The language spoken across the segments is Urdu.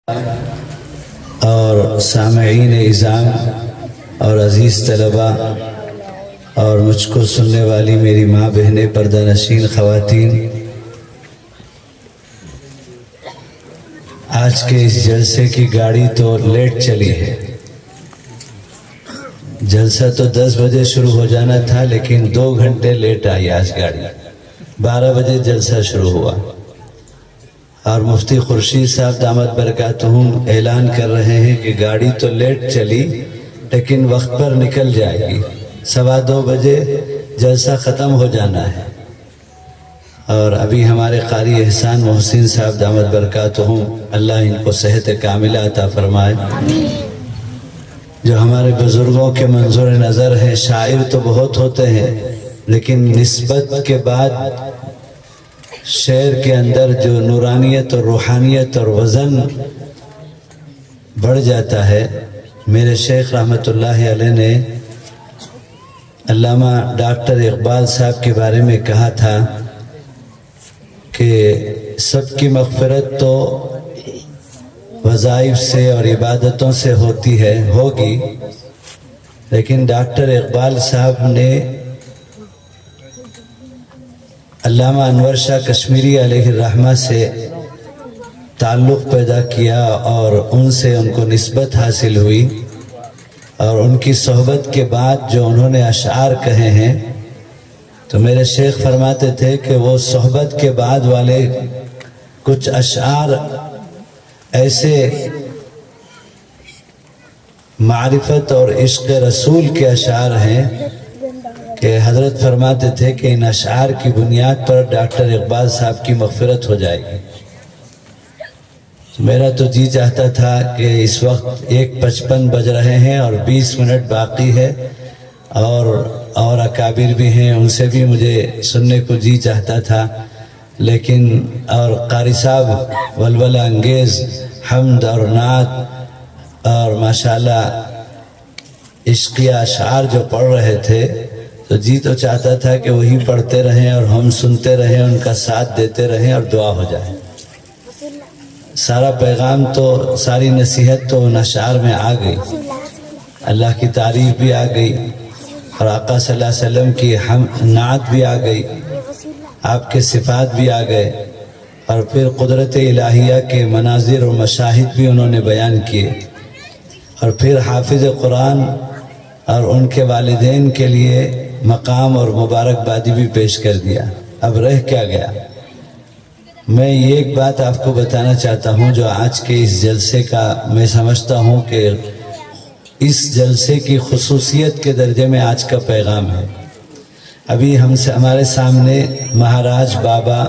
اور سامعین اعظام اور عزیز طلباء اور مجھ کو سننے والی میری ماں بہنیں، پردہ نشین خواتین، آج کے اس جلسے کی گاڑی تو لیٹ چلی ہے۔ جلسہ تو 10 بجے شروع ہو جانا تھا، لیکن 2 گھنٹے لیٹ آئی آج گاڑی۔ 12 بجے جلسہ شروع ہوا اور مفتی خورشید صاحب دامت برکاتہم اعلان کر رہے ہیں کہ گاڑی تو لیٹ چلی لیکن وقت پر نکل جائے گی، 2:15 بجے جلسہ ختم ہو جانا ہے۔ اور ابھی ہمارے قاری احسان محسن صاحب دامت برکاتہم، اللہ ان کو صحت کاملہ عطا فرمائے، جو ہمارے بزرگوں کے منظور نظر ہیں۔ شاعر تو بہت ہوتے ہیں، لیکن نسبت کے بعد شعر کے اندر جو نورانیت اور روحانیت اور وزن بڑھ جاتا ہے۔ میرے شیخ رحمت اللہ علیہ نے علامہ ڈاکٹر اقبال صاحب کے بارے میں کہا تھا کہ سب کی مغفرت تو وظائف سے اور عبادتوں سے ہوگی، لیکن ڈاکٹر اقبال صاحب نے علامہ انور شاہ کشمیری علیہ الرحمہ سے تعلق پیدا کیا اور ان سے ان کو نسبت حاصل ہوئی، اور ان کی صحبت کے بعد جو انہوں نے اشعار کہے ہیں، تو میرے شیخ فرماتے تھے کہ وہ صحبت کے بعد والے کچھ اشعار ایسے معرفت اور عشق رسول کے اشعار ہیں کہ حضرت فرماتے تھے کہ ان اشعار کی بنیاد پر ڈاکٹر اقبال صاحب کی مغفرت ہو جائے گی۔ میرا تو جی چاہتا تھا کہ اس وقت 1:55 بج رہے ہیں اور 20 منٹ باقی ہے، اور اکابر بھی ہیں، ان سے بھی مجھے سننے کو جی چاہتا تھا، لیکن اور قاری صاحب ولولہ انگیز حمد اور نعت اور ماشاءاللہ عشقیہ اشعار جو پڑھ رہے تھے، تو جی تو چاہتا تھا کہ وہی پڑھتے رہیں اور ہم سنتے رہیں، ان کا ساتھ دیتے رہیں اور دعا ہو جائے۔ سارا پیغام تو، ساری نصیحت تو ان اشعار میں آ گئی، اللہ کی تعریف بھی آ گئی اور آقا صلی اللہ علیہ وسلم کی نعت بھی آ گئی، آپ کے صفات بھی آ گئے، اور پھر قدرت الہیہ کے مناظر اور مشاہد بھی انہوں نے بیان کیے، اور پھر حافظ قرآن اور ان کے والدین کے لیے مقام اور مبارکبادی بھی پیش کر دیا۔ اب رہ کیا گیا؟ میں یہ ایک بات آپ کو بتانا چاہتا ہوں جو آج کے اس جلسے کا میں سمجھتا ہوں کہ اس جلسے کی خصوصیت کے درجے میں آج کا پیغام ہے۔ ابھی ہمارے سامنے مہاراج بابا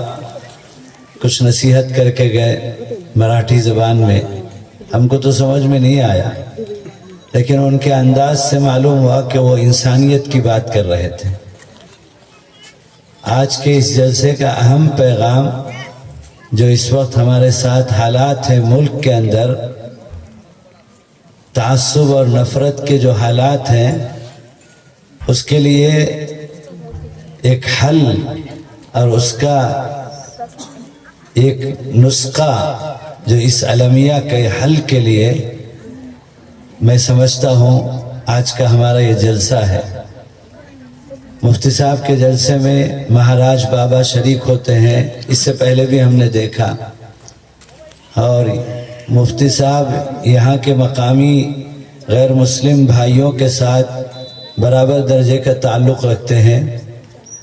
کچھ نصیحت کر کے گئے مراٹھی زبان میں، ہم کو تو سمجھ میں نہیں آیا، لیکن ان کے انداز سے معلوم ہوا کہ وہ انسانیت کی بات کر رہے تھے۔ آج کے اس جلسے کا اہم پیغام جو اس وقت ہمارے ساتھ حالات ہیں ملک کے اندر، تعصب اور نفرت کے جو حالات ہیں، اس کے لیے ایک حل اور اس کا ایک نسخہ جو اس المیہ کے حل کے لیے میں سمجھتا ہوں آج کا ہمارا یہ جلسہ ہے۔ مفتی صاحب کے جلسے میں مہاراج بابا شریک ہوتے ہیں، اس سے پہلے بھی ہم نے دیکھا، اور مفتی صاحب یہاں کے مقامی غیر مسلم بھائیوں کے ساتھ برابر درجے کا تعلق رکھتے ہیں،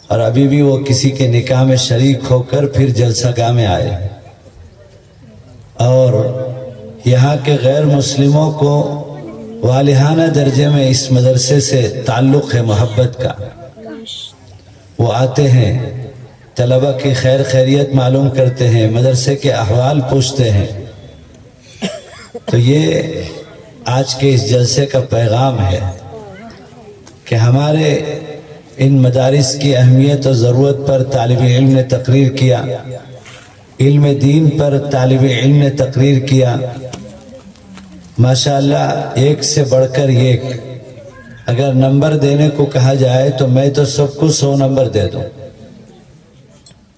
اور ابھی بھی وہ کسی کے نکاح میں شریک ہو کر پھر جلسہ گاہ میں آئے، اور یہاں کے غیر مسلموں کو والہانہ درجے میں اس مدرسے سے تعلق ہے، محبت کا۔ وہ آتے ہیں، طلبہ کی خیر خیریت معلوم کرتے ہیں، مدرسے کے احوال پوچھتے ہیں۔ تو یہ آج کے اس جلسے کا پیغام ہے کہ ہمارے ان مدارس کی اہمیت اور ضرورت پر طالب علم نے تقریر کیا، علم دین پر طالب علم نے تقریر کیا، ماشاءاللہ ایک سے بڑھ کر ایک۔ اگر نمبر دینے کو کہا جائے تو میں تو سب کو 100 نمبر دے دوں،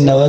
90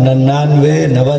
99, 90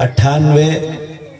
98,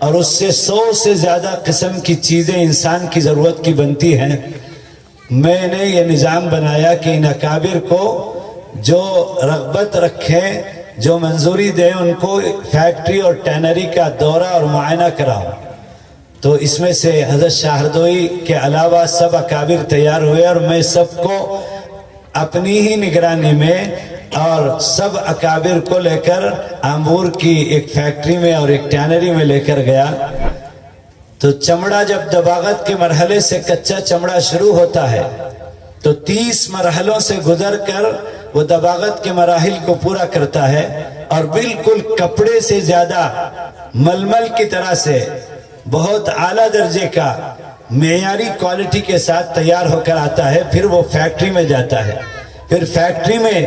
اور اس سے 100 سے زیادہ قسم کی چیزیں انسان کی ضرورت کی بنتی ہیں. میں نے یہ نظام بنایا کہ ان اکابر کو جو رغبت رکھیں، جو منظوری دیں، ان کو فیکٹری اور ٹینری کا دورہ اور معائنہ کراؤں. تو اس میں سے حضرت شاہ ہردوئی کے علاوہ سب اکابر تیار ہوئے اور میں سب کو اپنی ہی نگرانی میں اور سب اکابر کو لے کر آمبور کی ایک فیکٹری میں اور ایک ٹینری میں لے کر گیا. تو چمڑا جب دباغت کے مرحلے سے کچا چمڑا شروع ہوتا ہے تو 30 مرحلوں سے گزر کر وہ دباغت کے مراحل کو پورا کرتا ہے اور بالکل کپڑے سے زیادہ ململ کی طرح سے بہت اعلیٰ درجے کا معیاری کوالٹی کے ساتھ تیار ہو کر آتا ہے. پھر وہ فیکٹری میں جاتا ہے. پھر فیکٹری میں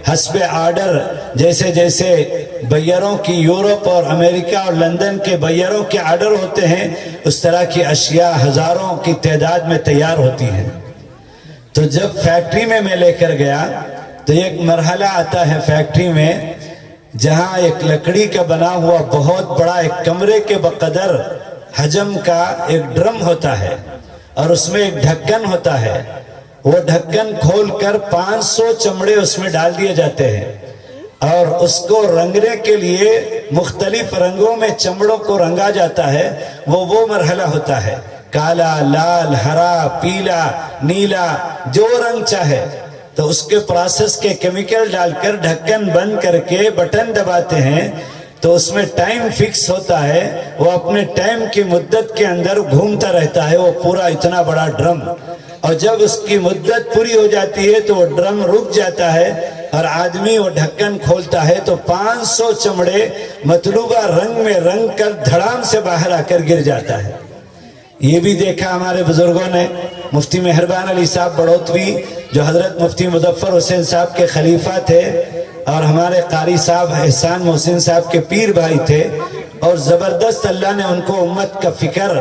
حسب آرڈر جیسے جیسے بائروں کی یورپ اور امریکہ اور لندن کے بائروں کے آرڈر ہوتے ہیں اس طرح کی اشیاء ہزاروں کی تعداد میں تیار ہوتی ہیں. تو جب فیکٹری میں لے کر گیا تو ایک مرحلہ آتا ہے فیکٹری میں جہاں ایک لکڑی کا بنا ہوا بہت بڑا ایک کمرے کے بقدر حجم کا ایک ڈرم ہوتا ہے اور اس میں ایک ڈھکن ہوتا ہے. وہ ڈھکن کھول کر 500 چمڑے اس میں ڈال دیے جاتے ہیں اور اس کو رنگنے کے لیے مختلف رنگوں میں چمڑوں کو رنگا جاتا ہے. وہ مرحلہ ہوتا ہے کالا، لال، ہرا، پیلا، نیلا، جو رنگ چاہے. تو اس کے پروسیس کے کیمیکل ڈال کر ڈھکن بند کر کے بٹن دباتے ہیں تو اس میں ٹائم فکس ہوتا ہے. وہ اپنے ٹائم کی مدت کے اندر گھومتا رہتا ہے وہ پورا اتنا بڑا ڈرم. اور جب اس کی مدت پوری ہو جاتی ہے تو وہ ڈرم رک جاتا ہے اور آدمی وہ ڈھکن کھولتا ہے تو 500 چمڑے مطلوبہ رنگ میں رنگ کر دھڑام سے باہر آ کر گر جاتا ہے. یہ بھی دیکھا ہمارے بزرگوں نے. مفتی مہربان علی صاحب بڑوتوی جو حضرت مفتی مظفر حسین صاحب کے خلیفہ تھے اور ہمارے قاری صاحب احسان محسن صاحب کے پیر بھائی تھے اور زبردست اللہ نے ان کو امت کا فکر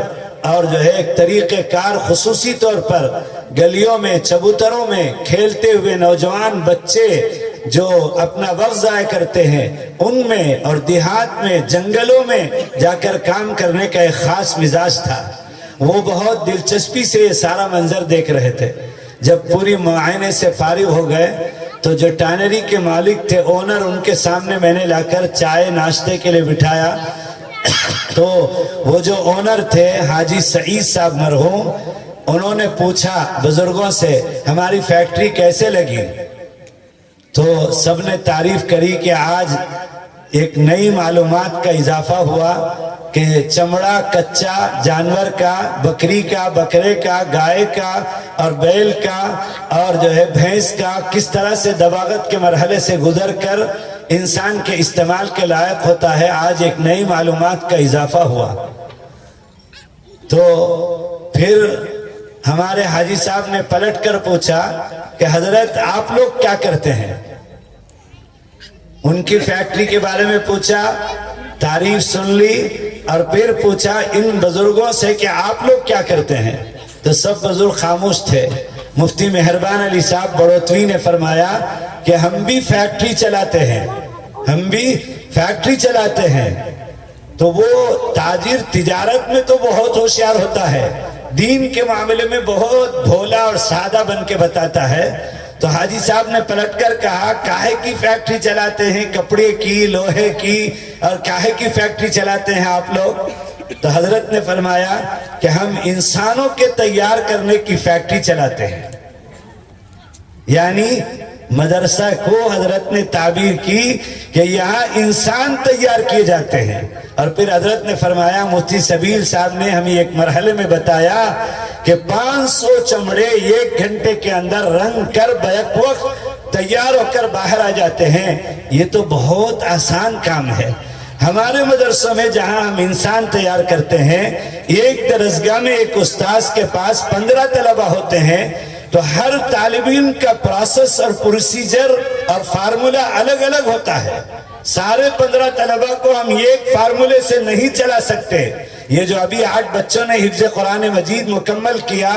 اور جو ہے ایک طریقہ کار خصوصی طور پر گلیوں میں چبوتروں میں کھیلتے ہوئے نوجوان بچے جو اپنا وقت ضائع کرتے ہیں ان میں اور دیہات میں جنگلوں میں جا کر کام کرنے کا ایک خاص مزاج تھا. وہ بہت دلچسپی سے یہ سارا منظر دیکھ رہے تھے. جب پوری معائنے سے فارغ ہو گئے تو جو ٹینری کے مالک تھے اونر ان کے سامنے میں نے لا کر چائے ناشتے کے لیے بٹھایا. تو وہ جو اونر تھے حاجی سعید صاحب مرحوم انہوں نے پوچھا بزرگوں سے ہماری فیکٹری کیسے لگی. تو سب نے تعریف کری کہ آج ایک نئی معلومات کا اضافہ ہوا کہ چمڑا کچا جانور کا، بکری کا، بکرے کا، گائے کا اور بیل کا اور جو ہے بھینس کا کس طرح سے دباغت کے مرحلے سے گزر کر انسان کے استعمال کے لائق ہوتا ہے. آج ایک نئی معلومات کا اضافہ ہوا. تو پھر ہمارے حاجی صاحب نے پلٹ کر پوچھا کہ حضرت آپ لوگ کیا کرتے ہیں. ان کی فیکٹری کے بارے میں پوچھا، تعریف سن لی اور پھر پوچھا ان بزرگوں سے کہ آپ لوگ کیا کرتے ہیں. تو سب بزرگ خاموش تھے. مفتی مہربان علی صاحب بڑوتوی نے فرمایا کہ ہم بھی فیکٹری چلاتے ہیں، ہم بھی فیکٹری چلاتے ہیں. تو وہ تاجر تجارت میں تو بہت ہوشیار ہوتا ہے، دین کے معاملے میں بہت بھولا اور سادہ بن کے بتاتا ہے. تو حاجی صاحب نے پلٹ کر کہا کاہے کی فیکٹری چلاتے ہیں، کپڑے کی، لوہے کی، اور کاہے کی فیکٹری چلاتے ہیں آپ لوگ. تو حضرت نے فرمایا کہ ہم انسانوں کے تیار کرنے کی فیکٹری چلاتے ہیں. یعنی مدرسہ کو حضرت نے تعبیر کی کہ یہاں انسان تیار کیے جاتے ہیں. اور پھر حضرت نے فرمایا مفتی سبیل صاحب نے ہمیں ایک مرحلے میں بتایا کہ 500 چمڑے 1 گھنٹے کے اندر رنگ کر بیک وقت تیار ہو کر باہر آ جاتے ہیں. یہ تو بہت آسان کام ہے. ہمارے مدرسوں میں جہاں ہم انسان تیار کرتے ہیں، ایک درسگاہ میں ایک استاذ کے پاس 15 طلبہ ہوتے ہیں تو ہر طالب علم کا پروسیس اور پروسیجر اور فارمولہ الگ الگ ہوتا ہے. سارے 15 طلبہ کو ہم ایک فارمولے سے نہیں چلا سکتے. یہ جو ابھی 8 بچوں نے حفظ قرآن مجید مکمل کیا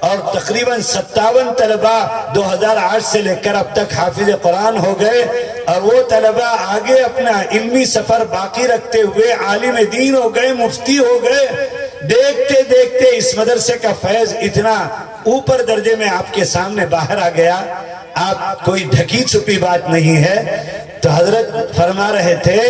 اور تقریباً 57 طلبہ 2008 سے لے کر اب تک حافظ قرآن ہو گئے اور وہ طلبہ آگے اپنا علمی سفر باقی رکھتے ہوئے عالم دین ہو گئے، مفتی ہو گئے. دیکھتے دیکھتے اس مدرسے کا فیض اتنا اوپر درجے میں آپ کے سامنے باہر آ گیا. آپ کوئی ڈھکی چھپی بات نہیں ہے. تو حضرت فرما رہے تھے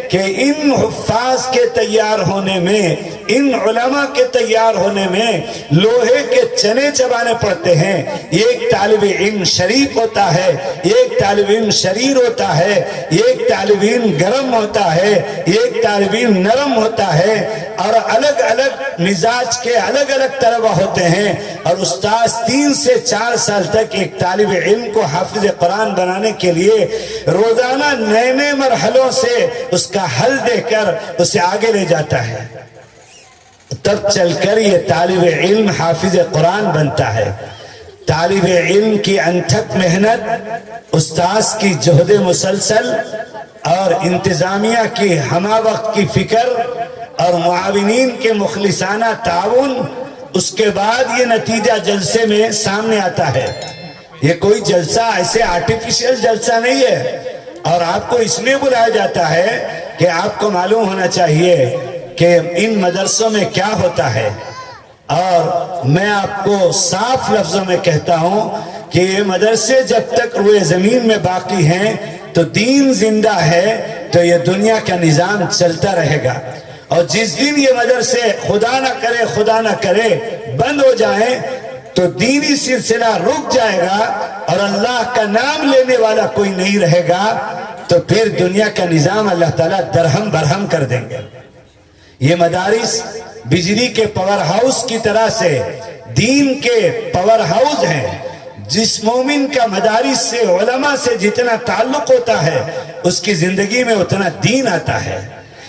کہ ان حفاظ کے تیار ہونے میں، ان علماء کے تیار ہونے میں لوہے کے چنے چبانے پڑتے ہیں. ایک طالب علم شریف ہوتا ہے، ایک طالب علم شریر ہوتا ہے، ایک طالب علم گرم ہوتا ہے، ایک طالب علم نرم ہوتا ہے، اور الگ الگ مزاج کے الگ الگ طلبہ ہوتے ہیں. اور استاذ 3 سے 4 سال تک ایک طالب علم کو حافظ قرآن بنانے کے لیے روزانہ نئے نئے مرحلوں سے اس کا حل دے کر اسے آگے لے جاتا ہے. تب چل کر یہ طالب علم حافظ قرآن بنتا ہے. طالب علم کی انتھک محنت، استاذ کی جہد مسلسل، اور انتظامیہ کی ہمہ وقت کی فکر، اور معاونین کے مخلصانہ تعاون، اس کے بعد یہ نتیجہ جلسے میں سامنے آتا ہے. یہ کوئی جلسہ ایسے آرٹیفیشل جلسہ نہیں ہے. اور آپ کو اس لیے بلایا جاتا ہے کہ آپ کو معلوم ہونا چاہیے کہ ان مدرسوں میں کیا ہوتا ہے. اور میں آپ کو صاف لفظوں میں کہتا ہوں کہ یہ مدرسے جب تک روئے زمین میں باقی ہیں تو دین زندہ ہے تو یہ دنیا کا نظام چلتا رہے گا. اور جس دن یہ مدرسے خدا نہ کرے بند ہو جائیں تو دینی سلسلہ رک جائے گا اور اللہ کا نام لینے والا کوئی نہیں رہے گا. تو پھر دنیا کا نظام اللہ تعالیٰ درہم برہم کر دیں گے. یہ مدارس بجلی کے پاور ہاؤس کی طرح سے دین کے پاور ہاؤس ہیں. جس مومن کا مدارس سے، علماء سے جتنا تعلق ہوتا ہے اس کی زندگی میں اتنا دین آتا ہے.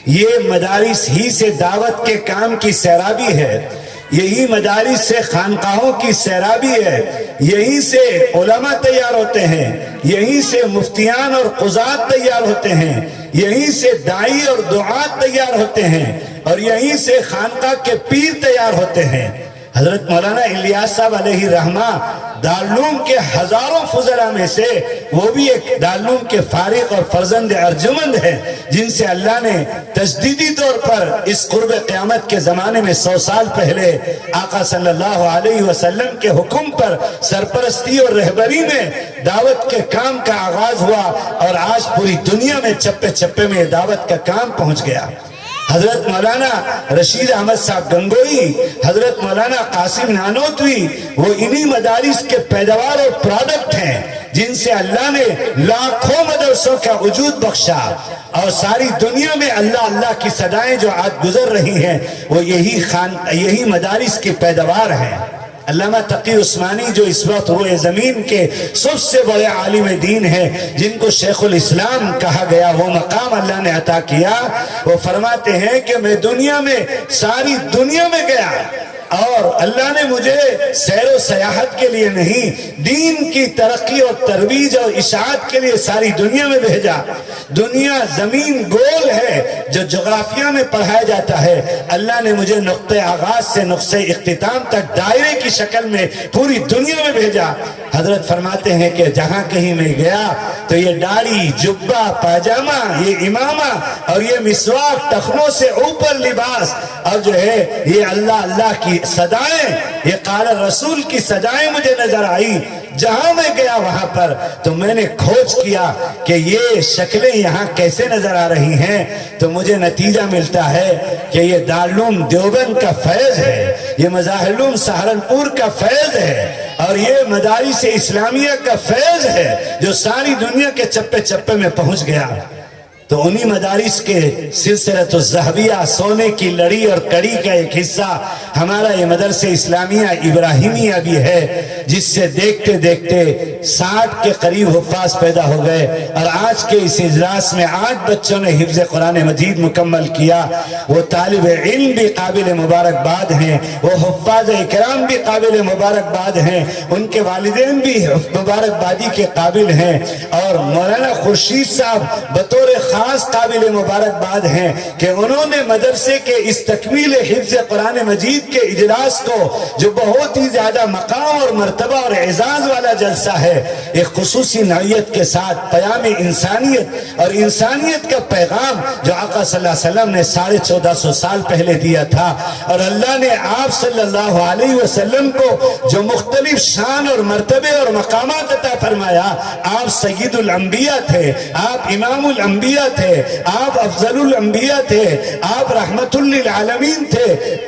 یہ مدارس ہی سے دعوت کے کام کی سیرابی ہے. یہی مدارس سے خانقاہوں کی سیرابی ہے. یہی سے علماء تیار ہوتے ہیں، یہی سے مفتیان اور قضات تیار ہوتے ہیں، یہی سے داعی اور دعات تیار ہوتے ہیں، اور یہی سے خانقاہ کے پیر تیار ہوتے ہیں. حضرت مولانا الیاس صاحب علیہ رحمہ دارالعلوم کے ہزاروں فضلاء میں سے وہ بھی ایک دارالعلوم کے فارغ اور فرزند ارجمند ہیں جن سے اللہ نے تجدیدی طور پر اس قرب قیامت کے زمانے میں 100 سال پہلے آقا صلی اللہ علیہ وسلم کے حکم پر سرپرستی اور رہبری میں دعوت کے کام کا آغاز ہوا، اور آج پوری دنیا میں چپے چپے میں دعوت کا کام پہنچ گیا. حضرت مولانا رشید احمد صاحب گنگوئی، حضرت مولانا قاسم نانوتوی، وہ انہی مدارس کے پیداوار اور پروڈکٹ ہیں جن سے اللہ نے لاکھوں مدرسوں کا وجود بخشا. اور ساری دنیا میں اللہ اللہ کی صدائیں جو آج گزر رہی ہیں وہ یہی مدارس کی پیداوار ہیں. علامہ تقی عثمانی جو اس وقت روئے زمین کے سب سے بڑے عالم دین ہیں، جن کو شیخ الاسلام کہا گیا، وہ مقام اللہ نے عطا کیا. وہ فرماتے ہیں کہ میں ساری دنیا میں گیا اور اللہ نے مجھے سیر و سیاحت کے لیے نہیں، دین کی ترقی اور ترویج اور اشاعت کے لیے ساری دنیا میں بھیجا. دنیا زمین گول ہے جو جغرافیہ میں پڑھایا جاتا ہے. اللہ نے مجھے نقطہ آغاز سے نقطہ اختتام تک دائرے کی شکل میں پوری دنیا میں بھیجا. حضرت فرماتے ہیں کہ جہاں کہیں میں گیا تو یہ داڑھی، جبہ، پاجامہ، یہ امامہ اور یہ مسواک، ٹخنوں سے اوپر لباس، اور جو ہے یہ اللہ اللہ کی صدائیں، یہ قال رسول کی صدائیں مجھے نظر آئی. جہاں میں گیا وہاں پر تو میں نے کھوج کیا کہ یہ شکلیں یہاں کیسے نظر آ رہی ہیں، تو مجھے نتیجہ ملتا ہے کہ یہ دارالعلوم دیوبند کا فیض ہے، یہ مظاہر سہارنپور کا فیض ہے، اور یہ مدارس اسلامیہ کا فیض ہے جو ساری دنیا کے چپے چپے میں پہنچ گیا. تو انہی مدارس کے سلسلۃ الذہبیہ، سونے کی لڑی اور کڑی کا ایک حصہ ہمارا یہ مدرسہ اسلامیہ ابراہیمیہ بھی ہے، جس سے دیکھتے دیکھتے 60 کے قریب حفاظ پیدا ہو گئے. اور آج کے اس اجلاس میں 8 بچوں نے حفظ قرآن مجید مکمل کیا. وہ طالب علم بھی قابل مبارکباد ہیں، وہ حفاظ اکرام بھی قابل مبارکباد ہیں، ان کے والدین بھی مبارکبادی کے قابل ہیں. اور مولانا خورشید صاحب بطور خاص قابل مبارکباد ہیں کہ انہوں نے مدرسے کے اس تکمیل حفظ قرآن مجید کے اجلاس کو، جو بہت ہی زیادہ مقام اور مرتبہ اور اعزاز والا جلسہ ہے، ایک خصوصی نوعیت کے ساتھ پیام انسانیت اور انسانیت کا پیغام جو آقا صلی اللہ علیہ وسلم نے 1450 سال پہلے دیا تھا، اور اللہ نے آپ صلی اللہ علیہ وسلم کو جو مختلف شان اور مرتبے اور مقامات عطا فرمایا، آپ سید الانبیاء تھے، آپ امام الانبیاء تھے، آپ افضل الانبیاء تھے، آپ رحمت للعالمین تھے،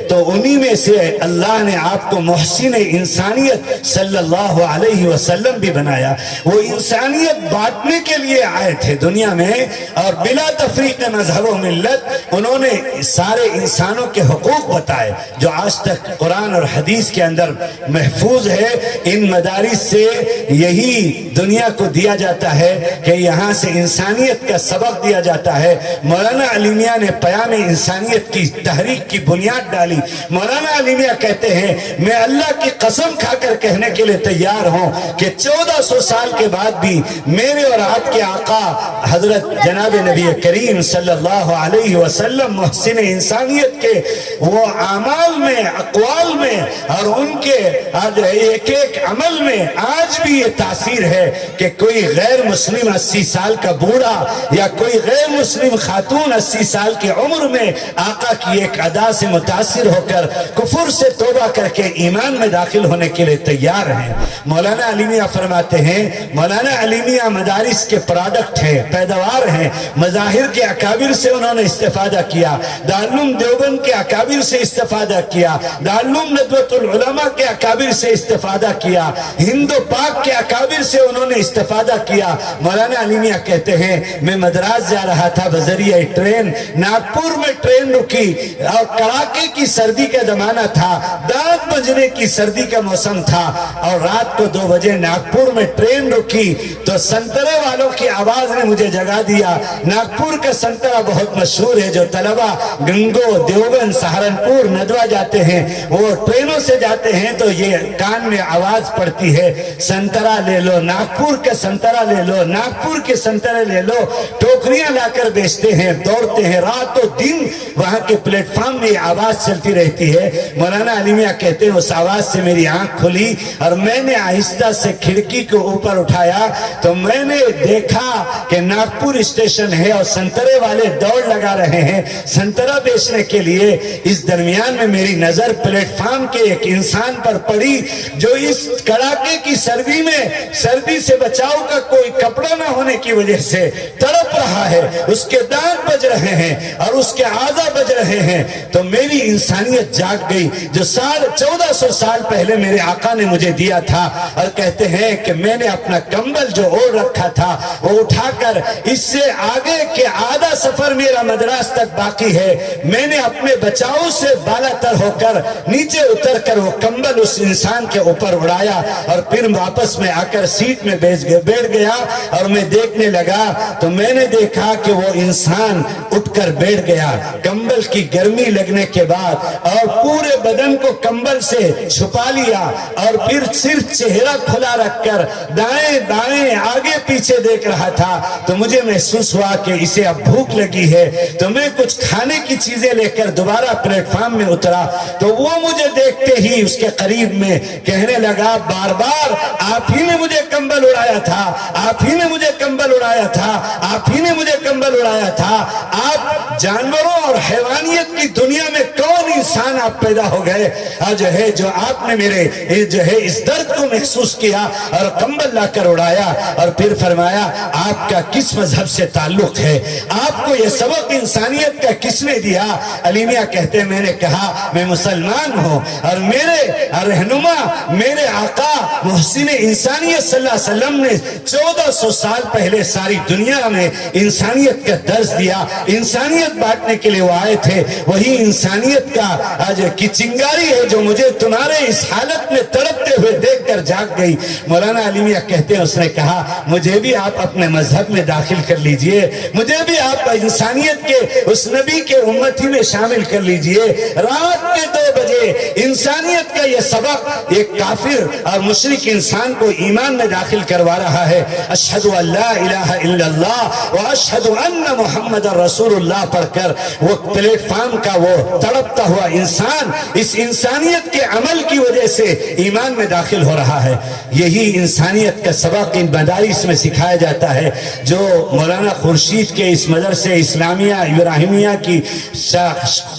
تو انہی میں سے اللہ نے آپ کو محسن انسانیت صلی اللہ علیہ وسلم بھی بنایا۔ وہ انسانیت بانٹنے کے لیے آئے تھے دنیا میں، اور بلا تفریق مذہب و ملت انہوں نے سارے انسانوں کے حقوق بتائے جو آج تک قرآن اور حدیث کے اندر محفوظ ہے۔ ان مدارس سے یہی دنیا کو دیا جاتا ہے کہ یہاں سے انسانیت کا سبق دیا جاتا ہے۔ مولانا علی میاں نے پیام انسانیت کی تحریک کی بنیاد ڈالی۔ مولانا علی میاں کہتے ہیں، میں اللہ کی قسم کھا کر کہنے کے لیے تیار ہوں کہ 1400 سال کے بعد بھی میرے اور آپ کے آقا حضرت جناب نبی کریم صلی اللہ علیہ وسلم محسن انسانیت کے وہ اعمال میں، اقوال میں اور ان کے ایک ایک عمل میں آج بھی یہ تاثیر ہے کہ کوئی غیر مسلم 80 سال کا بوڑھا یا کوئی غیر مسلم خاتون 80 سال کی عمر میں آقا کی ایک ادا سے متاثر ہو کر کفر سے توبہ کر کے ایمان میں داخل ہونے کے لیے تیار ہیں۔ مولانا علی میاں فرماتے ہیں، مولانا علی میاں مدارس کے پروڈکٹ ہیں، پیداوار ہیں، مظاہر کے اکابر سے انہوں نے استفادہ کیا، دارالعلوم دیوبند کے اکابر سے استفادہ کیا، دارالعلوم ندوۃ العلماء کے اکابر سے استفادہ کیا، ہند و پاک کے اکابر سے انہوں نے استفادہ کیا۔ مولانا علی میاں کہتے ہیں، میں مدراس جا رہا تھا بذریعہ ٹرین، ناگپور میں ٹرین رکی اور کڑاکے کی سردی کا زمانہ تھا، دانت بجنے کی سردی کا موسم تھا، اور رات کو 2 بجے ناگپور میں ٹرین رکی تو سنترے والوں کی آواز نے مجھے جگا دیا۔ ناگپور کا سنترا بہت مشہور ہے، جو طلبہ گنگو، دیوبند، سہارنپور، ندوہ جاتے ہیں، وہ ٹرینوں سے جاتے ہیں تو یہ کان میں آواز پڑتی ہے، سنترا لے لو، ناگپور کا سنترا لے لو، ناگپور کے سنترے لے لو۔ ٹوکریاں لا کر بیچتے ہیں، دوڑتے ہیں، رات و دن وہاں کے پلیٹ فارم میں آواز چلتی رہتی ہے۔ مولانا علی میاں کہتے ہیں، اس آواز سے میری آنکھ کھلی اور میں نے آہستہ سے کھڑکی کو اوپر اٹھایا تو میں نے دیکھا کہ ناگپور اسٹیشن ہے اور سنترے والے دوڑ لگا رہے ہیں سنترا بیچنے کے لیے۔ اس درمیان میں میری نظر پلیٹ فارم کے ایک انسان پر پڑی جو اس کڑاکے کی سردی میں سردی سے بچاؤ کا کوئی کپڑا نہ ہونے کی وجہ سے تڑپ رہا ہے، اس کے دانت بج رہے ہیں اور اس کے اعضاء بج رہے ہیں۔ تو میری انسانیت جاگ گئی جو 1400 سال پہلے میرے آقا نے مجھے دیا تھا، اور کہتے ہیں کہ میں نے اپنا کمبل جو اوڑھ رکھا تھا وہ اٹھا کر، اس سے آگے کے آدھا سفر میرا مدراس تک باقی ہے، میں نے اپنے بچاؤ سے بالا تر ہو کر نیچے اتر کر وہ کمبل اس انسان کے اوپر اڑایا، اور پھر واپس میں آ کر سیٹ میں بیٹھ گیا اور میں دیکھنے لگا تو میں نے دیکھا کہ وہ انسان اٹھ کر بیٹھ گیا کمبل کی گرمی لگنے کے بعد، اور پورے بدن کو کمبل سے چھپا لیا، اور پھر صرف چہرہ کھلا رکھ کر دائیں بائیں آگے پیچھے دیکھ رہا تھا۔ تو مجھے محسوس ہوا کہ اسے اب بھوک لگی ہے، تو میں کچھ کھانے کی چیزیں لے کر دوبارہ پلیٹ فارم میں اترا تو وہ مجھے دیکھتے ہی اس کے قریب میں کہنے لگا، بار بار آپ ہی نے مجھے کمبل اڑایا تھا، آپ ہی نے مجھے کمبل اڑایا تھا، آپ ہی نے مجھے کمبل اڑایا تھا۔ آپ جانوروں اور حیوانیت کی دنیا میں کون انسان آپ پیدا ہو گئے جو آپ نے میرے اس درد کو محسوس کیا اور کمبل لا کر اڑایا، اور پھر فرمایا، آپ کا کس مذہب سے تعلق ہے؟ آپ کو یہ سبق انسانیت کا کس نے دیا؟ علی میاں کہتے ہیں، میں نے کہا میں مسلمان ہوں، اور میرے رہنما میرے آقا محسن انسانیت صلی اللہ علیہ وسلم نے 1400 سال پہلے ساری دنیا میں انسانیت کا درس دیا، انسانیت بانٹنے کے لیے وہ آئے تھے۔ وہی انسانیت کا کی چنگاری ہے جو مجھے تمہارے اس حالت میں تڑپتے ہوئے دیکھ کر جاگ گئی۔ مولانا علی میاں کہتے ہیں، اس نے کہا، مجھے بھی آپ اپنے مذہب میں داخل کر لیجئے، مجھے بھی آپ انسانیت کے اس نبی کے امتی میں شامل کر لیجئے۔ رات کے 2 بجے انسانیت کا یہ سبق ایک کافر اور مشرک انسان کو ایمان میں داخل کروا رہا ہے۔ اشہد ان لا الہ الا اللہ و اشہد ان محمد رسول اللہ پڑھ کر وہ پلیٹ فارم کا وہ تڑپتا ہوا انسان اس انسانیت کے عمل کی وجہ سے ایمان میں داخل ہو رہا ہے۔ یہی انسانیت کا سبق ان مدارس میں سکھایا جاتا ہے، جو مولانا خورشید کے اس مدرسے اسلامیہ ابراہیمیہ کی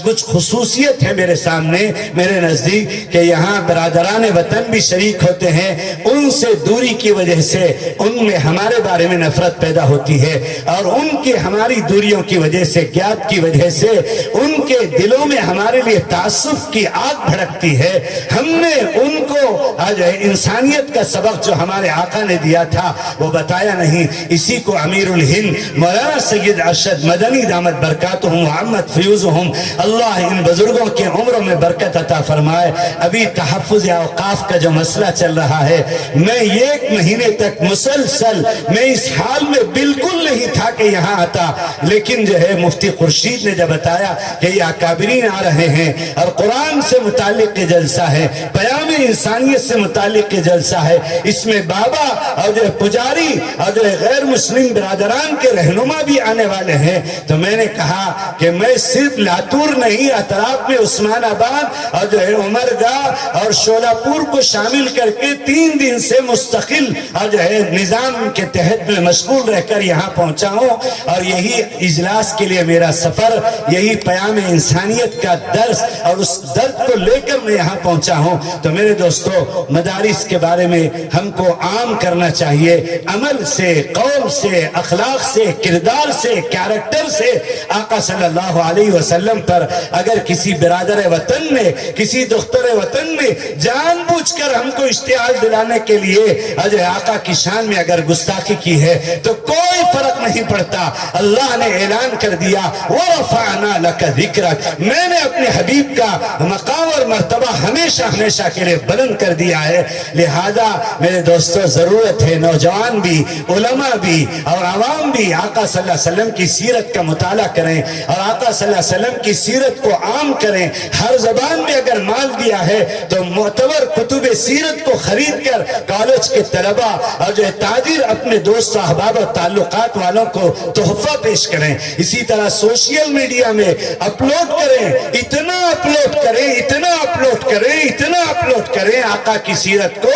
کچھ خصوصیت ہے میرے سامنے، میرے نزدیک، کہ یہاں برادران وطن بھی شریک ہوتے ہیں۔ ان سے دوری کی وجہ سے ان میں ہمارے بارے میں نفرت پیدا ہوتی ہے، اور ان کی ہماری دوریوں کی وجہ سے، گیپ کی وجہ سے ان کے دلوں میں ہمارے لیے تعصب کی آگ بھڑکتی ہے۔ ہم نے ان کو آج انسانیت کا سبق جو ہمارے آقا نے دیا تھا وہ بتایا نہیں۔ اسی کو امیر الہند مولانا سید ارشد مدنی دامت برکاتہم محمد فیوزہم، اللہ ان بزرگوں کے عمروں میں برکت عطا فرمائے۔ ابھی تحفظ اوقاف کا جو مسئلہ چل رہا ہے، میں 1 مہینے تک مسلسل میں اس حال میں بالکل نہیں تھا کہ یہاں آتا، لیکن جو ہے مفتی خورشید نے جب بتایا کہ یہ اکابرین آ رہے ہیں اور قرآن سے متعلق جلسہ ہے، پیام انسانیت سے متعلق جلسہ ہے، اس میں بابا اور جو پجاری اور جو غیر مسلم برادران کے رہنما بھی آنے والے ہیں، تو میں نے کہا کہ میں صرف لاتور نہیں، اطراف میں عثمان آباد اور جو ہے عمرگاہ اور شولہ پور کو شامل کر کے 3 دن سے مستقل اور جو ہے نظام کے تحت میں مشغول رہ کر یہاں پہنچا ہوں، اور یہی اجلاس کے لیے میرا سفر، یہی پیام انسانیت کا درس اور اس درد کو لے کر میں یہاں پہنچا ہوں۔ تو میرے دوستو، مدارس کے بارے میں ہم کو عام کرنا چاہیے، عمل سے، قول سے، اخلاق سے، کردار سے، کیریکٹر سے۔ آقا صلی اللہ علیہ وسلم پر اگر کسی برادر وطن نے، کسی دختر وطن نے جان بوجھ کر ہم کو اشتعال دلانے کے لیے آقا کی شان میں اگر گستاخی کی ہے تو کوئی فرق نہیں پڑتا۔ اللہ نے اعلان کر دیا وَرَفَعْنَا لَكَ ذِكْرَكَ، میں نے اپنے حبیب کا مقام اور مرتبہ ہمیشہ ہمیشہ کے لیے بلند کر دیا ہے۔ لہذا میرے دوستو، ضرورت ہے نوجوان بھی، علماء بھی اور عوام بھی آقا صلی اللہ علیہ وسلم کی سیرت کا مطالعہ کریں اور آقا صلی اللہ علیہ وسلم کی سیرت کو عام کریں۔ ہر زبان میں اگر مال دیا ہے تو معتبر کتب سیرت کو خرید کر کالج کے طلبہ اور جو تاجر اپنے دوست احباب اور تعلقات والوں کو تحفہ پیش کریں۔ اسی طرح سوشل میڈیا میں اپلوڈ کریں، اتنا اپلوڈ کریں، اتنا اپلوڈ کریں، اتنا اپلوڈ کریں آقا کی سیرت کو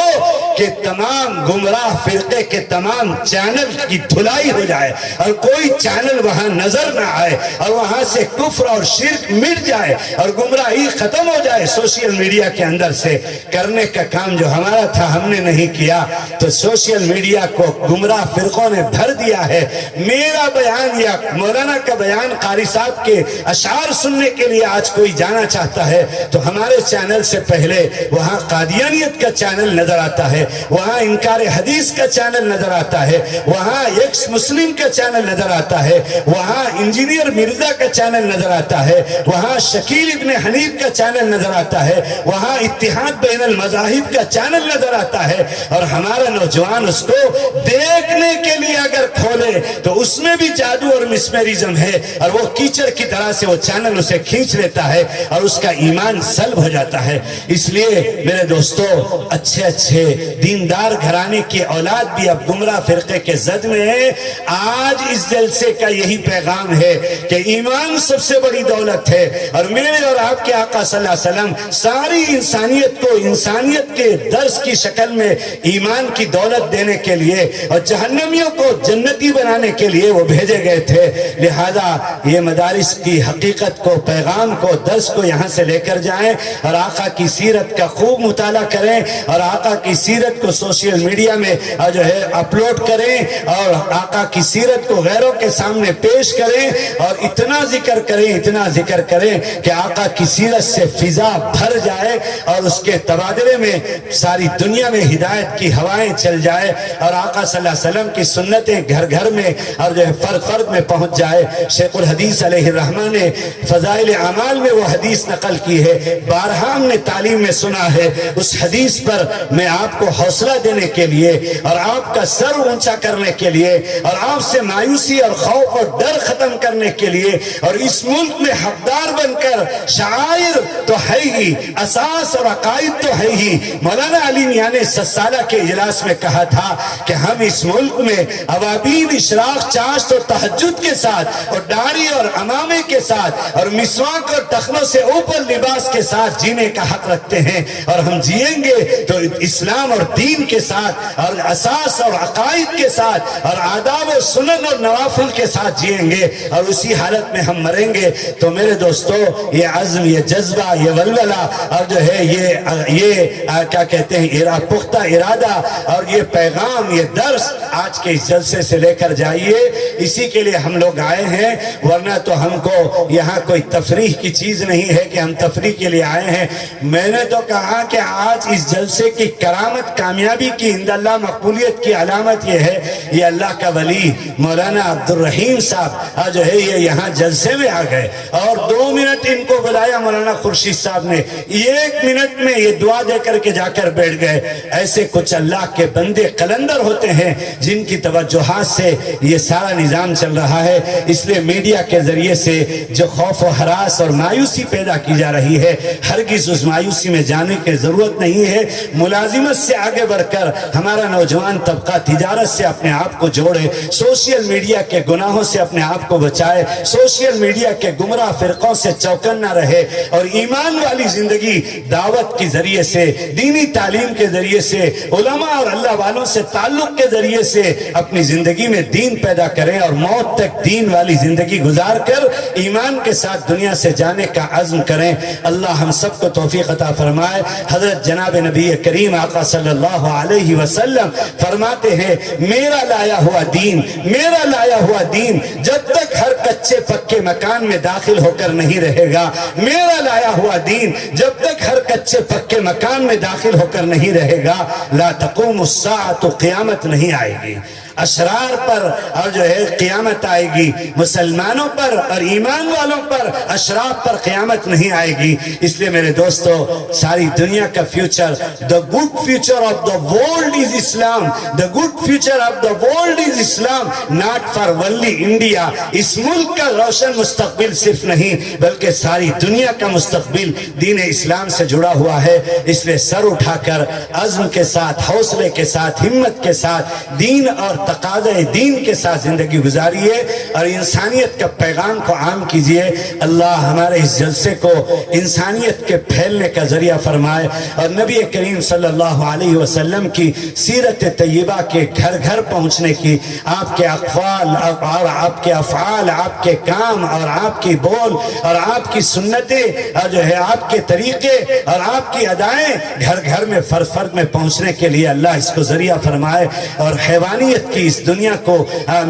کہ تمام گمراہ فرقے کے تمام چینل کی دھلائی ہو جائے اور کوئی چینل وہاں نظر نہ آئے اور وہاں سے کفر اور شرک مٹ جائے اور گمراہی ختم ہو جائے۔ سوشل میڈیا کے اندر سے کرنے کا کام جو ہمارا تھا ہم نے نہیں کیا، تو سوشل میڈیا کو گمراہ فرقوں نے بھر دیا ہے۔ میرا بیان یا مولانا کا بیان، قاری صاحب کے اشعار سننے کے لیے آج کوئی جانا چاہتا ہے تو ہمارے چینل سے پہلے وہاں قادیانیت کا چینل نظر آتا ہے، وہاں انکار حدیث کا چینل نظر آتا ہے، وہاں ایکس مسلم کا چینل نظر آتا ہے، وہاں انجینئر مرزا کا چینل نظر آتا ہے، وہاں شکیل ابن حنیف کا چینل نظر آتا ہے، وہاں اتحاد بین المذاہب کا چینل نظر آتا ہے، اور ہمارا نوجوان اس کو دیکھنے کے لیے اگر کھولے تو اس میں بھی جادو اور مسمرزم ہے، اور وہ کیچڑ کی طرح سے وہ چینل اسے کھینچ لیتا ہے اور اس کا ایمان سلب ہو جاتا ہے۔ اس لیے میرے دوستو، اچھے اچھے دیندار گھرانے کی اولاد بھی اب گمراہ فرقے کے زد میں ہے۔ آج اس جلسے کا یہی پیغام ہے کہ ایمان سب سے بڑی دولت ہے، اور میرے اور آپ کے آقا صلی اللہ علیہ وسلم ساری انسانیت کو انسانیت کے درس کی شکل میں ایمان کی دولت دینے کے لیے اور جہنمیوں کو جنتی بنانے کے لیے وہ بھیجے گئے تھے۔ لہذا یہ مدارس کی حقیقت کو، پیغام کو، درس کو یہاں سے لے کر جائیں اور آقا کی سیرت کا خوب مطالعہ کریں اور آقا کی سیرت کو سوشل میڈیا میں جو ہے اپلوڈ کریں اور آقا کی سیرت کو غیروں کے سامنے پیش کریں اور اتنا ذکر کریں، اتنا ذکر کریں کہ آقا کی سیرت سے فضا بھر جائے اور اس کے تبادلے میں ساری دنیا میں ہدایت کی ہوائیں چل جائے اور آقا صلی اللہ علیہ وسلم کی سنتیں گھر گھر میں اور جو ہے فرد فرد میں پہنچ جائے. شیخ الحدیث علیہ الرحمہ نے فضائل اعمال میں وہ حدیث نقل کی ہے, بارہا ہم نے تعلیم میں سنا ہے. اس حدیث پر میں آپ کو حوصلہ دینے کے لیے اور آپ کا سر اونچا کرنے کے لیے اور آپ سے مایوسی اور خوف اور ڈر ختم کرنے کے لیے اور اس ملک میں حقدار بن کر شعائر تو ہے ہی, اساس اور عقائد تو ہے ہی. مولانا علی میاں نے 7 سالہ کے اجلاس میں کہا تھا کہ ہم اس ملک میں اوابین اشراق چاشت اور تہجد کے ساتھ اور داڑھی اور امامے کے ساتھ اور مسواک اور ٹخنوں سے اوپر لباس کے ساتھ جینے کا حق رکھتے ہیں, اور ہم جیئیں گے تو اسلام اور دین کے ساتھ اور اساس اور عقائد کے ساتھ اور آداب و سنن اور نوافل کے ساتھ جیئیں گے, اور اسی حالت میں ہم مریں گے. تو میرے دوستو, یہ عزم, یہ جذبہ, یہ ولولہ اور جو ہے یہ کیا کہتے ہیں پختہ ارادہ اور یہ پیغام, یہ درس آج کے اس جلسے سے لے کر جائیے. اسی کے لیے ہم لوگ آئے ہیں, ورنہ تو ہم کو یہاں کوئی تفریح کی چیز نہیں ہے کہ ہم تفریح کے لیے آئے ہیں. میں نے تو کہا کہ آج اس جلسے کی کرامت, کامیابی کی, عند اللہ مقبولیت کی علامت یہ ہے, یہ اللہ کا ولی مولانا عبدالرحیم صاحب جو ہے یہ یہاں جلسے میں آ گئے اور 2 منٹ ان کو بلایا مولانا خورشید صاحب نے, 1 منٹ میں یہ دعا دے کر کے جا کر بیٹھ گئے. ایسے کچھ اللہ کے بندے قلندر ہوتے ہیں جن کی توجہات سے یہ سارا نظام چل رہا ہے. اس لیے میڈیا کے ذریعے سے جو خوف و ہراس اور مایوسی پیدا کی جا رہی ہے, ہرگز اس مایوسی میں جانے کی ضرورت نہیں ہے. ملازمت سے آگے بڑھ کر ہمارا نوجوان طبقہ تجارت سے اپنے آپ کو جوڑے, سوشل میڈیا کے گناہوں سے اپنے آپ کو بچائے, سوشل میڈیا کے گمراہ فرقوں سے چوکنا رہے اور ایمان والی زندگی دعوت کے ذریعے سے, دینی تعلیم کے ذریعے سے, علماء اور اللہ والوں سے تعلق کے ذریعے سے اپنی زندگی میں دین پیدا کریں اور موت تک دین والی زندگی گزار کر ایمان کے ساتھ دنیا سے جانے کا عزم کریں. اللہ ہم سب کو توفیق عطا فرمائے. حضرت جناب نبی کریم آقا صلی اللہ علیہ وسلم فرماتے ہیں, میرا لایا ہوا دین, میرا لایا ہوا دین جب تک ہر کچے پکے مکان میں داخل ہو کر نہیں رہے گا, میرا لایا ہوا دین جب تک ہر کچے پکے مکان میں داخل ہو کر نہیں رہے گا, لا تقوم الساعة, قیامت نہیں آئے گی. اشرار پر اور جو ہے قیامت آئے گی, مسلمانوں پر اور ایمان والوں پر, اشراف پر قیامت نہیں آئے گی. اس لیے میرے دوستو, ساری دنیا کا future, the good future of the world is Islam, the good future of the world is Islam, not for only India. اس ملک کا روشن مستقبل صرف نہیں بلکہ ساری دنیا کا مستقبل دین اسلام سے جڑا ہوا ہے. اس لیے سر اٹھا کر عزم کے ساتھ, حوصلے کے ساتھ, ہمت کے ساتھ, دین اور تقاضے دین کے ساتھ زندگی گزاریے اور انسانیت کا پیغام کو عام کیجئے. اللہ ہمارے اس جلسے کو انسانیت کے پھیلنے کا ذریعہ فرمائے اور نبی کریم صلی اللہ علیہ وسلم کی سیرت طیبہ کے گھر گھر پہنچنے کی, آپ کے اقوال اور آپ کے افعال, آپ کے کام اور آپ کی بول اور آپ کی سنتیں اور جو ہے آپ کے طریقے اور آپ کی ادائیں گھر گھر میں فرد فرد میں پہنچنے کے لیے اللہ اس کو ذریعہ فرمائے اور حیوانیت کی اس دنیا کو,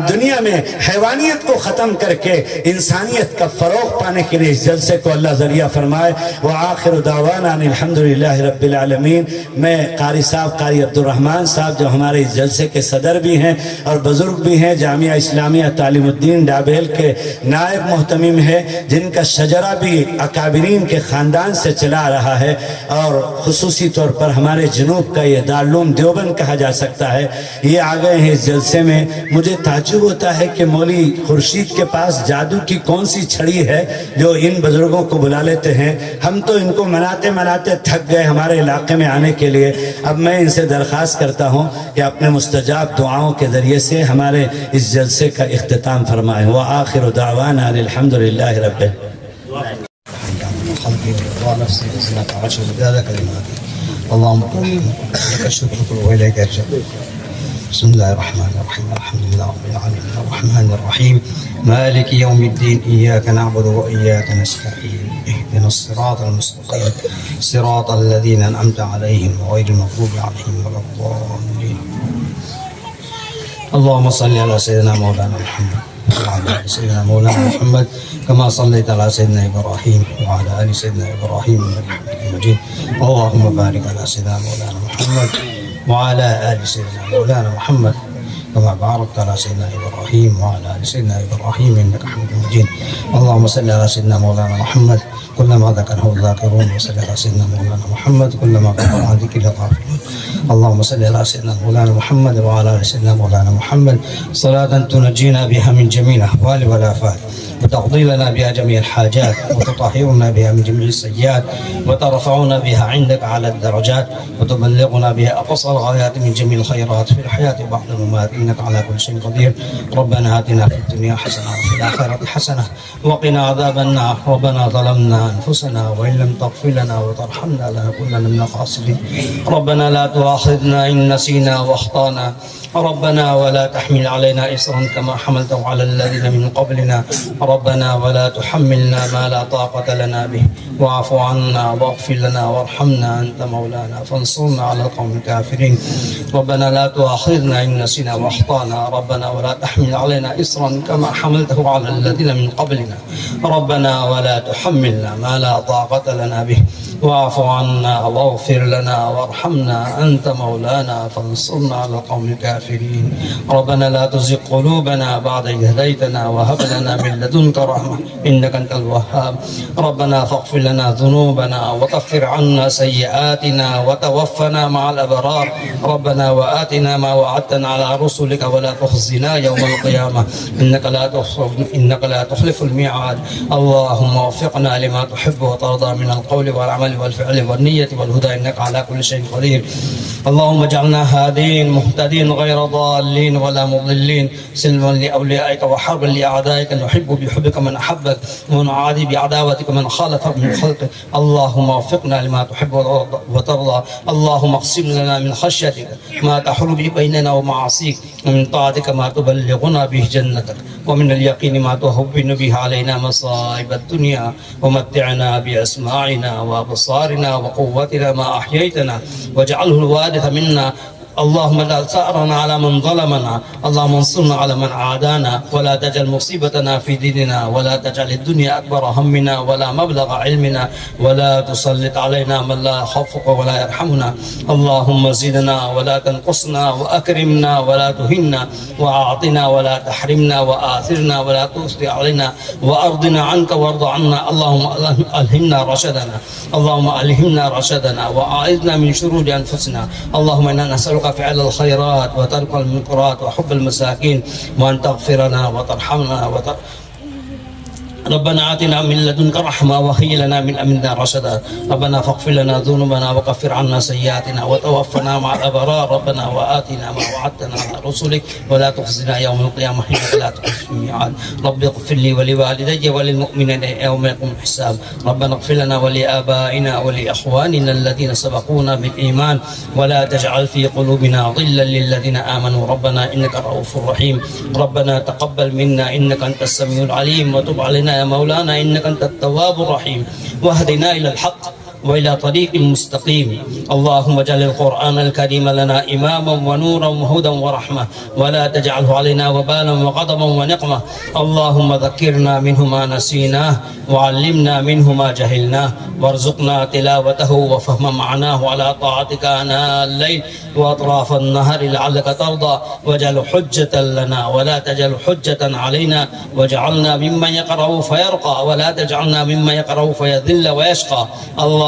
دنیا میں حیوانیت کو ختم کر کے انسانیت کا فروغ پانے کے لیے اس جلسے کو اللہ ذریعہ فرمائے. وآخر دعوانا الحمدللہ رب العالمین. میں قاری صاحب, قاری عبدالرحمن صاحب جو ہمارے اس جلسے کے صدر بھی ہیں اور بزرگ بھی ہیں, جامعہ اسلامیہ تعلیم الدین ڈابیل کے نائب محتمم ہے, جن کا شجرہ بھی اکابرین کے خاندان سے چلا رہا ہے اور خصوصی طور پر ہمارے جنوب کا یہ دارالعلوم دیوبند کہا جا سکتا ہے. یہ آ گئے ہیں اس جلسے میں. مجھے تعجب ہوتا ہے کہ مولوی خورشید کے پاس جادو کی کون سی چھڑی ہے جو ان بزرگوں کو بلا لیتے ہیں. ہم تو ان کو مناتے مناتے تھک گئے ہمارے علاقے میں آنے کے لیے. اب میں ان سے درخواست کرتا ہوں کہ اپنے مستجاب دعاؤں کے ذریعے سے ہمارے اس جلسے کا اختتام فرمائیں. وآخر دعوانا الحمدللہ رب اللهم لك الشكر وإليك الشكر. بسم الله الرحمن الرحيم. الحمد لله رب العالمين الرحمن الرحيم مالك يوم الدين. إياك نعبد وإياك نستعين. اهدنا الصراط المستقيم صراط الذين أنعمت عليهم غير المغضوب عليهم ولا الضالين. اللهم صل على سيدنا مولانا محمد وعلى آل سيدنا مولانا محمد كما صليت على سيدنا إبراهيم وعلى آل سيدنا إبراهيم إنك حميد مجيد. اللهم بارك على سيدنا مولانا محمد وعلى آل سيدنا مولانا محمد كما باركت على سيدنا إبراهيم وعلى آل سيدنا إبراهيم إنك حميد مجيد. اللهم صل على سيدنا مولانا محمد كلما ذكره الذاكرون، وصل على سيدنا مولانا محمد كلما غفر عن ذكر الغافلون. اللهم صل على سيدنا مولانا محمد وعلى آل سيدنا مولانا محمد صلاة تنجينا بها من جميع الأحوال والآفات، وتقضي لنا بها جميع الحاجات، وتطهرنا بها من جميع السيئات، وترفعنا بها عندك على الدرجات، وتبلغنا بها أقصى الغايات من جميع الخيرات في الحياة وبعد الممات، إنك على كل شيء قدير. ربنا آتنا في الدنيا حسنة وفي الآخرة حسنة وقنا عذاب النار. ربنا ظلمنا أنفسنا وإن لم تغفر لنا وترحمنا لنكونن من الخاسرين. ربنا لا تؤاخذنا إن نسينا وأخطأنا. ربنا ولا تحمل علينا إصرا كما حملته على الذين من قبلنا. ربنا ولا تحملنا ما لا طاقة لنا به، واعف عنا واغفر لنا وارحمنا أنت مولانا فانصرنا على القوم الكافرين. ربنا لا تؤاخذنا إن نسينا وأخطأنا. ربنا ولا تحمل علينا إصرا كما حملته على الذين من قبلنا. ربنا ولا تحملنا ما لا طاقة لنا به، واعف عنا واغفر لنا وارحمنا أنت مولانا فانصرنا على القوم الكافرين. ربنا لا تزغ قلوبنا بعد إذ هديتنا وهب لنا من لدنك رحمة إنك أنت الوهاب. ربنا فاغفر لنا ذنوبنا وكفر عنا سيئاتنا وتوفنا مع الأبرار. ربنا وآتنا ما وعدتنا على رسلك ولا تخزنا يوم القيامة إنك لا تخلف الميعاد. اللهم وفقنا لما تحب وترضى من القول والعمل والفعل والنية والهدى إنك على كل شيء قدير. اللهم اجعلنا هادين مهتدين غير ضالين ولا مضلين، سلما لأوليائك وحربا لأعدائك، نحب بحبك من أحبك ونعادي بعداوتك من خالفك من خلقك. اللهم وفقنا لما تحب وترضى. اللهم اقسم لنا من خشيتك ما تحول به بيننا ومعاصيك، ومن طاعتك ما تبلغنا به جنتك، ومن اليقين ما تهون به علينا مصائب الدنيا، ومتعنا بأسماعنا وأبصارنا وقوتنا ما أحييتنا، واجعله الوارث منا. اللهم لا ثأرنا على من ظلمنا. اللهم انصرنا على من عادانا، ولا تجعل مصيبتنا في ديننا، ولا تجعل الدنيا أكبر همنا ولا مبلغ علمنا، ولا تسلط علينا من لا يخافك ولا يرحمنا. اللهم زدنا ولا تنقصنا، وأكرمنا ولا تهنا، وأعطنا ولا تحرمنا، وآثرنا ولا تؤثر علينا، وأرضنا عنك وارض عنا. اللهم ألهمنا رشدنا، اللهم ألهمنا رشدنا، وأعذنا من شرور أنفسنا. اللهم إنا نسألك فعل الخيرات وترك المنكرات وحب المساكين، وأن تغفرنا وترحمنا ربنا آتنا من لدنك رحمة وهيئ لنا من أمرنا رشدا. ربنا فاغفر لنا ذنوبنا وكفر عنا سيئاتنا وتوفنا مع الأبرار. ربنا وآتنا ما وعدتنا على رسلك ولا تخزنا يوم القيامة إنك لا تخلف الميعاد. رب اغفر لي ولوالدي وللمؤمنين يوم يقوم الحساب. ربنا اغفر لنا ولآبائنا ولإخواننا الذين سبقونا بالإيمان، ولا تجعل في قلوبنا غلا للذين آمنوا ربنا إنك رؤوف رحيم. ربنا تقبل منا إنك أنت السميع العليم، وتب علينا يا مولانا إنك أنت التواب الرحيم، واهدنا إلى الحق وإلى طريق مستقيم. اللهم اجعل القرآن الكريم لنا إماما ونورا وهدى ورحمة، ولا تجعله علينا وبالا وغضبا ونقمة. اللهم ذكرنا منه ما نسيناه، وعلمنا منه ما جهلناه، وارزقنا تلاوته وفهم معناه على طاعتك آناء الليل وأطراف النهر لعلك ترضى. واجعل حجة لنا ولا تجعل حجة علينا، واجعلنا ممن يقرأ فيرقى، ولا تجعلنا ممن يقرأ فيذل ويشقى.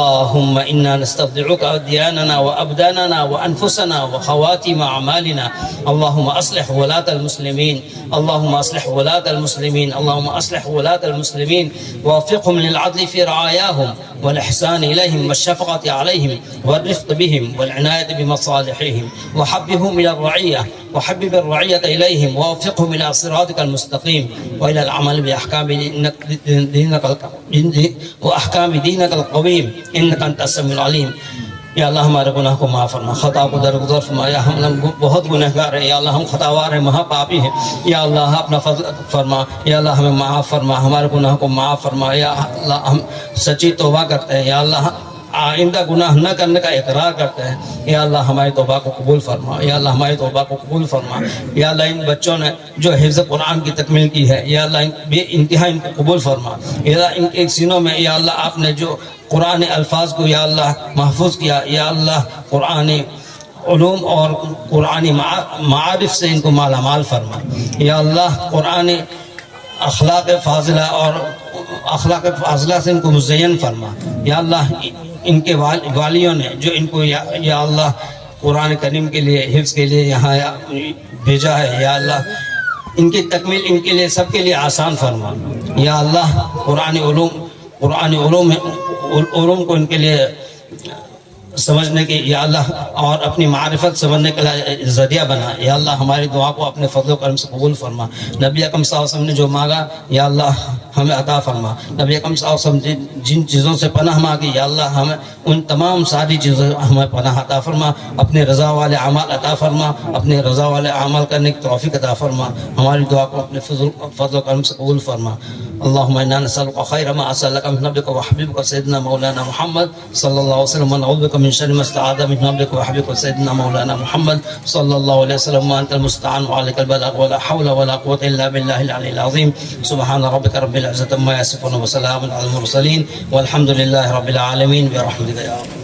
اللهم إنا نستودعك أدياننا وأبداننا وأنفسنا وخواتم أعمالنا. اللهم أصلح ولاة المسلمين، اللهم أصلح ولاة المسلمين، اللهم أصلح ولاة المسلمين، ووفقهم للعدل في رعاياهم والإحسان إليهم والشفقة عليهم والرفق بهم والعناية بمصالحهم، وحببهم إلى الرعية، وحبب الرعية إليهم، ووفقهم إلى صراطك المستقيم وإلى العمل بأحكام وأحكام دينك القويم إنك أنت السميع العليم. یا اللہ ہمارے گناہ کو معاف فرما، خطا کو درگزر فرما. یا ہم بہت گنہگار ہیں، یا اللہ ہم خطاوار ہیں، مہا پاپی ہیں. یا اللہ اپنا فضل فرما، یا اللہ ہمیں معاف فرما، ہمارے گناہ کو معاف فرما. یا اللہ ہم سچی توبہ کرتے ہیں، یا اللہ آئندہ گناہ نہ کرنے کا اقرار کرتے ہیں. یا اللہ ہماری توبہ کو قبول فرما، یا اللہ ہماری توبہ کو قبول فرما. یا اللہ ان بچوں نے جو حفظ قرآن کی تکمیل کی ہے، یا اللہ بے انتہا ان کو قبول فرما. یا اللہ ان کے سینوں میں یا اللہ آپ نے جو قرآن الفاظ کو یا اللہ محفوظ کیا، یا اللہ قرآن علوم اور قرآنی معارف سے ان کو مالا مال فرما۔ یا اللہ قرآن اخلاق فاضلہ اور اخلاق فاضلہ سے ان کو مزین فرما۔ یا اللہ ان کے والیوں نے جو ان کو یا اللہ قرآن کریم کے لیے حفظ کے لیے یہاں بھیجا ہے، یا اللہ ان کی تکمیل ان کے لیے سب کے لیے آسان فرما۔ یا اللہ قرآن علوم کو ان کے لیے سمجھنے کی یا اللہ اور اپنی معرفت سمجھنے کے لیے ذریعہ بنا۔ یا اللہ ہماری دعا کو اپنے فضل و کرم سے قبول فرما۔ نبی اکرم صلی اللہ علیہ وسلم نے جو مانگا یا اللہ ہمیں عطا فرما۔ نبی اکرم صلی اللہ علیہ وسلم جن چیزوں سے پناہ مانگی یا اللہ ہمیں ان تمام ساری چیزوں ہمیں پناہ عطا فرما۔ اپنے رضا والے اعمال عطا فرما، اپنے رضا والے اعمال کرنے کی توفیق عطا فرما۔ ہماری دعا کو اپنے فضل و کرم سے قبول فرما۔ اللهم انا نسألك خير ما سألك من نبيك وحبيبك سيدنا مولانا محمد صلى الله عليه وسلم، ونعوذ بك من شر ما استعاذ من نبيك وحبيبك سيدنا مولانا محمد صلى الله عليه وسلم، وانت المستعان وعليك البلاغ ولا حول ولا قوة الا بالله العلي العظيم۔ سبحان ربك رب العزة عما يصفون وسلام على المرسلين والحمد لله رب العالمين برحمتك يا رب۔